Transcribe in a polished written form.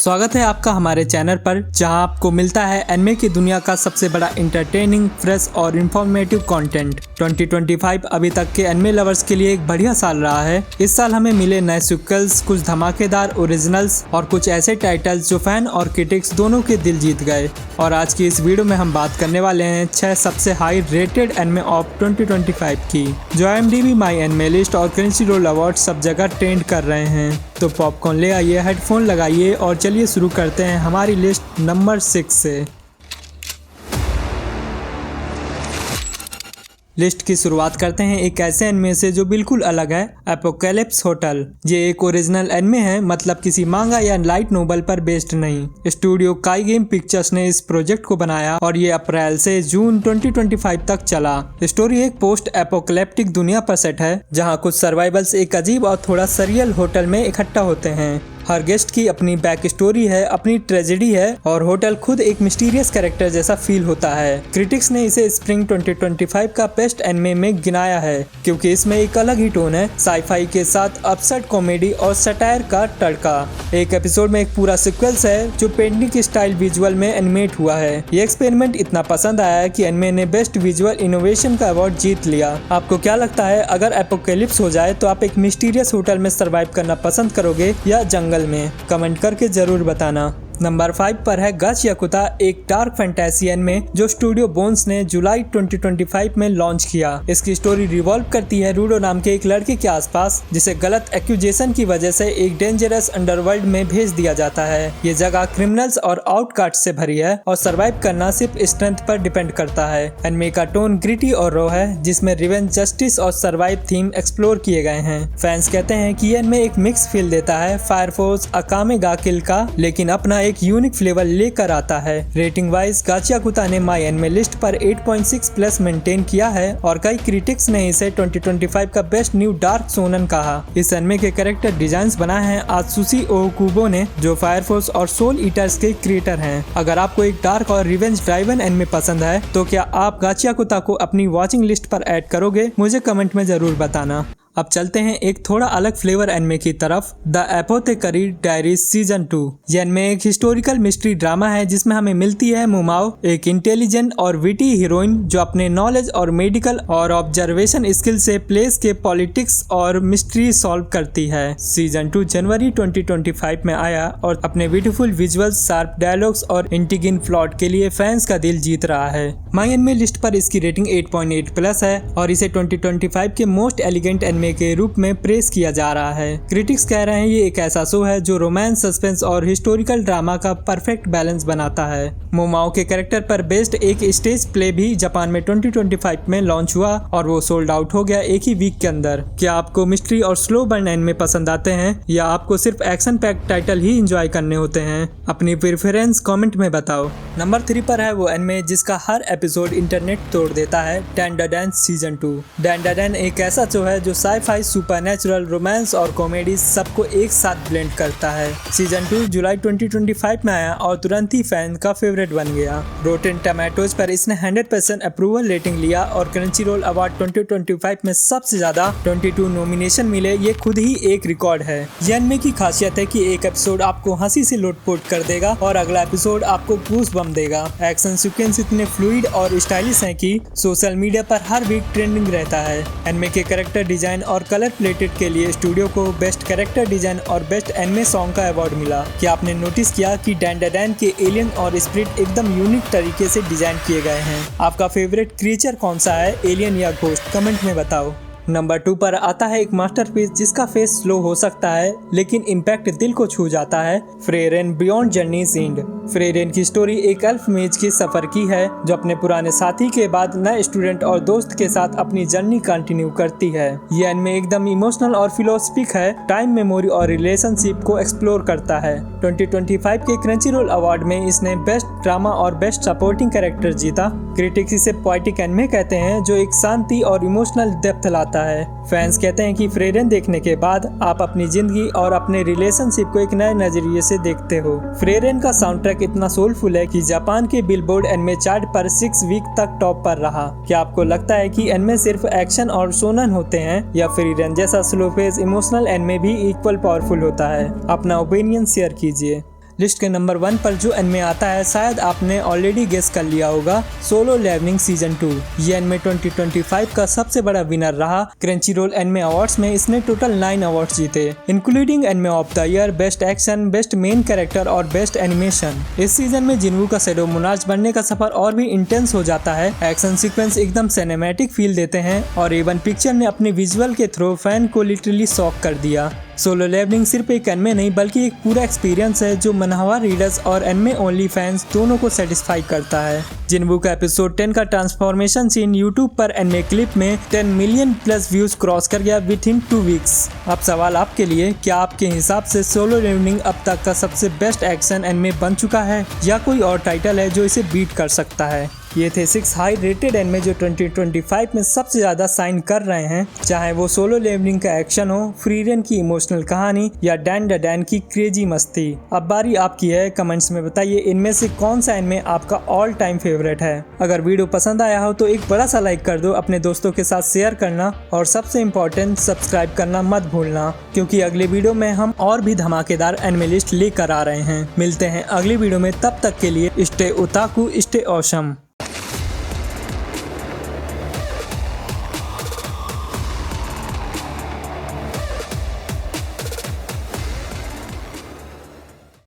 स्वागत है आपका हमारे चैनल पर, जहां आपको मिलता है एनिमे की दुनिया का सबसे बड़ा इंटरटेनिंग, फ्रेश और इंफॉर्मेटिव कंटेंट। 2025 अभी तक के एनिमे लवर्स के लिए एक बढ़िया साल रहा है। इस साल हमें मिले नए सीक्वल्स, कुछ धमाकेदार ओरिजिनल्स और कुछ ऐसे टाइटल्स जो फैन और क्रिटिक्स दोनों के दिल जीत गए। और आज की इस वीडियो में हम बात करने वाले हैं 6 सबसे हाई रेटेड एनिमे ऑफ 2025 की, जो IMDb माई एनिमे लिस्ट और क्रंचीरोल अवार्ड सब जगह ट्रेंड कर रहे हैं। तो पॉपकॉर्न ले आइए, हेडफोन लगाइए और चलिए शुरू करते हैं हमारी लिस्ट नंबर 6 से। लिस्ट की शुरुआत करते हैं एक ऐसे एनिमे से जो बिल्कुल अलग है, एपोकैलिप्स होटल। ये एक ओरिजिनल एनिमे है, मतलब किसी मांगा या लाइट नोवेल पर बेस्ड नहीं। स्टूडियो काई गेम पिक्चर्स ने इस प्रोजेक्ट को बनाया और ये अप्रैल से जून 2025 तक चला। स्टोरी एक पोस्ट एपोकैलिप्टिक दुनिया पर सेट है, जहां कुछ सर्वाइवल्स एक अजीब और थोड़ा सरियल होटल में इकट्ठा होते हैं। हर गेस्ट की अपनी बैक स्टोरी है, अपनी ट्रेजेडी है और होटल खुद एक मिस्टीरियस कैरेक्टर जैसा फील होता है। क्रिटिक्स ने इसे स्प्रिंग 2025 का बेस्ट एनिमे में गिनाया है, क्योंकि इसमें एक अलग ही टोन है, साईफाई के साथ अपसेट कॉमेडी और सटायर का तड़का। एक एपिसोड में एक पूरा सीक्वेंस है जो पेंटिंग स्टाइल विजुअल में एनिमेट हुआ है। ये एक्सपेरिमेंट इतना पसंद आया है कि एनिमे ने बेस्ट विजुअल इनोवेशन का अवार्ड जीत लिया। आपको क्या लगता है, अगर एपोकैलिप्स हो जाए तो आप एक मिस्टीरियस होटल में सर्वाइव करना पसंद करोगे या जंगल में? कमेंट करके जरूर बताना। नंबर 5 पर है गच याकुता, एक डार्क फैंटेसी एनिमे जो स्टूडियो बोन्स ने जुलाई 2025 में लॉन्च किया। इसकी स्टोरी रिवॉल्व करती है रूडो नाम के एक लड़के के आसपास, जिसे गलत एक्यूजेशन की वजह से एक डेंजरस अंडरवर्ल्ड में भेज दिया जाता है। ये जगह क्रिमिनल्स और आउटकास्ट से भरी है और सरवाइव करना सिर्फ स्ट्रेंथ पर डिपेंड करता है। एनिमे का टोन ग्रिटी और रॉ है, जिसमें रिवेंज, जस्टिस और सर्वाइव थीम एक्सप्लोर किए गए हैं। फैंस कहते हैं कि ये एनिमे एक मिक्स फील देता है फायर फोर्स अकामे गा किल का, लेकिन अपना एक यूनिक फ्लेवर लेकर आता है। रेटिंग वाइज गच याकुता ने माई एनिमे लिस्ट पर 8.6 प्लस मेंटेन किया है और कई क्रिटिक्स ने इसे 2025 का बेस्ट न्यू डार्क शोनन कहा। इस एनिमे के कैरेक्टर डिजाइन्स बनाए हैं आत्सुशी ओकुबो ने, जो फायर फोर्स और सोल ईटर्स के क्रिएटर हैं। अगर आपको एक डार्क और रिवेंज ड्राइवन एनिमे पसंद है तो क्या आप गच याकुता को अपनी वॉचिंग लिस्ट पर ऐड करोगे? मुझे कमेंट में जरूर बताना। अब चलते हैं एक थोड़ा अलग फ्लेवर एनिमे की तरफ, द एपोथेकरी डायरीज सीजन 2। यह एनिमे एक हिस्टोरिकल मिस्ट्री ड्रामा है जिसमें हमें मिलती है मोमाओ, एक इंटेलिजेंट और विटी हीरोइन जो अपने नॉलेज और मेडिकल और ऑब्जर्वेशन स्किल से प्लेस के पॉलिटिक्स और मिस्ट्री सॉल्व करती है। सीजन 2 जनवरी 2025 में आया और अपने ब्यूटीफुल विजुअल्स, शार्प डायलॉग्स और इंटिगिन प्लॉट के लिए फैंस का दिल जीत रहा है। माई एनिमे लिस्ट पर इसकी रेटिंग 8.8 प्लस है और इसे 2025 के मोस्ट एलिगेंट एनिमे के रूप में प्रेस किया जा रहा है। क्रिटिक्स कह रहे हैं ये एक ऐसा शो है जो रोमांस, सस्पेंस और हिस्टोरिकल ड्रामा का परफेक्ट बैलेंस बनाता है। मोमाओ के कैरेक्टर पर बेस्ड एक स्टेज प्ले भी जापान में 2025 में लॉन्च हुआ और वो सोल्ड आउट हो गया एक ही वीक के अंदर। क्या आपको मिस्ट्री और स्लो बर्न एनिमे पसंद आते हैं या आपको सिर्फ एक्शन पैक्ड टाइटल ही एंजॉय करने होते हैं? अपनी प्रेफरेंस कमेंट में बताओ। नंबर 3 पर है वो एनिमे जिसका हर एपिसोड इंटरनेट तोड़ देता है, डैंडाडैन सीजन 2। डैंडाडैन एक ऐसा शो है जो साई-फाई, सुपरनैचुरल, रोमांस और कॉमेडी सबको एक साथ ब्लेंड करता है। सीजन 2 जुलाई 2025 में आया और तुरंत ही फैन का फेवरेट बन गया। रोटेन टोमेटोज पर इसने 100% अप्रूवल रेटिंग लिया और क्रंचीरोल अवार्ड 2025 में सबसे ज्यादा 22 नॉमिनेशन मिले। ये खुद ही एक रिकॉर्ड है। ये एनिमे की खासियत है कि एक एपिसोड आपको हंसी से लोटपोट कर देगा और अगला एपिसोड आपको गूस बम देगा। एक्शन सीक्वेंस इतने फ्लूइड और स्टाइलिश हैं कि सोशल मीडिया पर हर वीक ट्रेंडिंग रहता है। एनिमे के कैरेक्टर डिजाइन और कलर प्लेटेड के लिए स्टूडियो को बेस्ट कैरेक्टर डिजाइन और बेस्ट एनिमे सॉन्ग का अवार्ड मिला। क्या आपने नोटिस किया कि डैंडाडैन के एलियन और स्पिरिट एकदम यूनिक तरीके से डिजाइन किए गए हैं? आपका फेवरेट क्रिएचर कौन सा है, एलियन या घोस्ट? कमेंट में बताओ। नंबर 2 पर आता है एक मास्टरपीस जिसका फेस स्लो हो सकता है लेकिन इम्पैक्ट दिल को छू जाता है, फ्रेरेन बियॉन्ड जर्नीज एंड। फ्रेरेन की स्टोरी एक एल्फ मेज के सफर की है जो अपने पुराने साथी के बाद नए स्टूडेंट और दोस्त के साथ अपनी जर्नी कंटिन्यू करती है। ये एनिमे एकदम इमोशनल और फिलोसफिक है, टाइम, मेमोरी और रिलेशनशिप को एक्सप्लोर करता है। 2025 के क्रंचीरोल अवार्ड में इसने बेस्ट ड्रामा और बेस्ट सपोर्टिंग कैरेक्टर जीता। क्रिटिक्स इसे पोएटिक एनिमे कहते हैं जो एक शांति और इमोशनल डेप्थ लाता है। फैंस कहते हैं कि फ्रेरेन देखने के बाद आप अपनी जिंदगी और अपने रिलेशनशिप को एक नए नजरिए से देखते हो। फ्रेरेन का साउंड ट्रैक इतना सोलफुल है कि जापान के बिलबोर्ड एनिमे चार्ट पर 6 वीक तक टॉप पर रहा। क्या आपको लगता है कि एनिमे सिर्फ एक्शन और शोनन होते हैं या फ्रेरेन जैसा स्लो पेस इमोशनल एनिमे भी इक्वल पावरफुल होता है? अपना ओपिनियन शेयर कीजिए। लिस्ट के नंबर 1 पर जो एनिमे आता है शायद आपने ऑलरेडी गेस कर लिया होगा, सोलो लेवलिंग सीजन 2। ये एनिमे 2025 का सबसे बड़ा विनर रहा। क्रंचीरोल एनिमे अवार्ड्स में इसने टोटल 9 अवार्ड्स जीते, including anime of the year, best action, best main character और बेस्ट एनिमेशन। इस सीजन में जिन्वू का शैडो मोनार्च बनने का सफर और भी इंटेंस हो जाता है। एक्शन सीक्वेंस एकदम सिनेमैटिक फील देते हैं और एवन पिक्चर ने अपने विजुअल के थ्रू फैन को लिटरली शॉक कर दिया। सोलो लेवलिंग सिर्फ एक एनिमे नहीं बल्कि एक पूरा एक्सपीरियंस है जो मनहवा रीडर्स और एनिमे ओनली फैंस दोनों को सेटिस्फाई करता है। जिन्वू का एपिसोड 10 का ट्रांसफॉर्मेशन सीन यूट्यूब पर एनिमे क्लिप में 10 मिलियन प्लस व्यूज क्रॉस कर गया विद इन 2 वीक्स। अब सवाल आपके लिए, क्या आपके हिसाब से सोलो लेवलिंग अब तक का सबसे बेस्ट एक्शन एनिमे बन चुका है या कोई और टाइटल है जो इसे बीट कर सकता है? ये थे 6 हाई रेटेड एनिमे जो 2025 में सबसे ज्यादा साइन कर रहे हैं, चाहे वो सोलो लेवलिंग का एक्शन हो, फ्रीरेन की इमोशनल कहानी या डैन द डैन की क्रेजी मस्ती। अब बारी आपकी है, कमेंट्स में बताइए इनमें से कौन सा एनिमे आपका ऑल टाइम फेवरेट है। अगर वीडियो पसंद आया हो तो एक बड़ा सा लाइक कर दो, अपने दोस्तों के साथ शेयर करना और सबसे इम्पोर्टेंट सब्सक्राइब करना मत भूलना, क्योंकि अगले वीडियो में हम और भी धमाकेदार एनिमे लिस्ट लेकर आ रहे हैं। मिलते हैं अगली वीडियो में, तब तक के लिए स्टे ओताकू, स्टे ऑसम।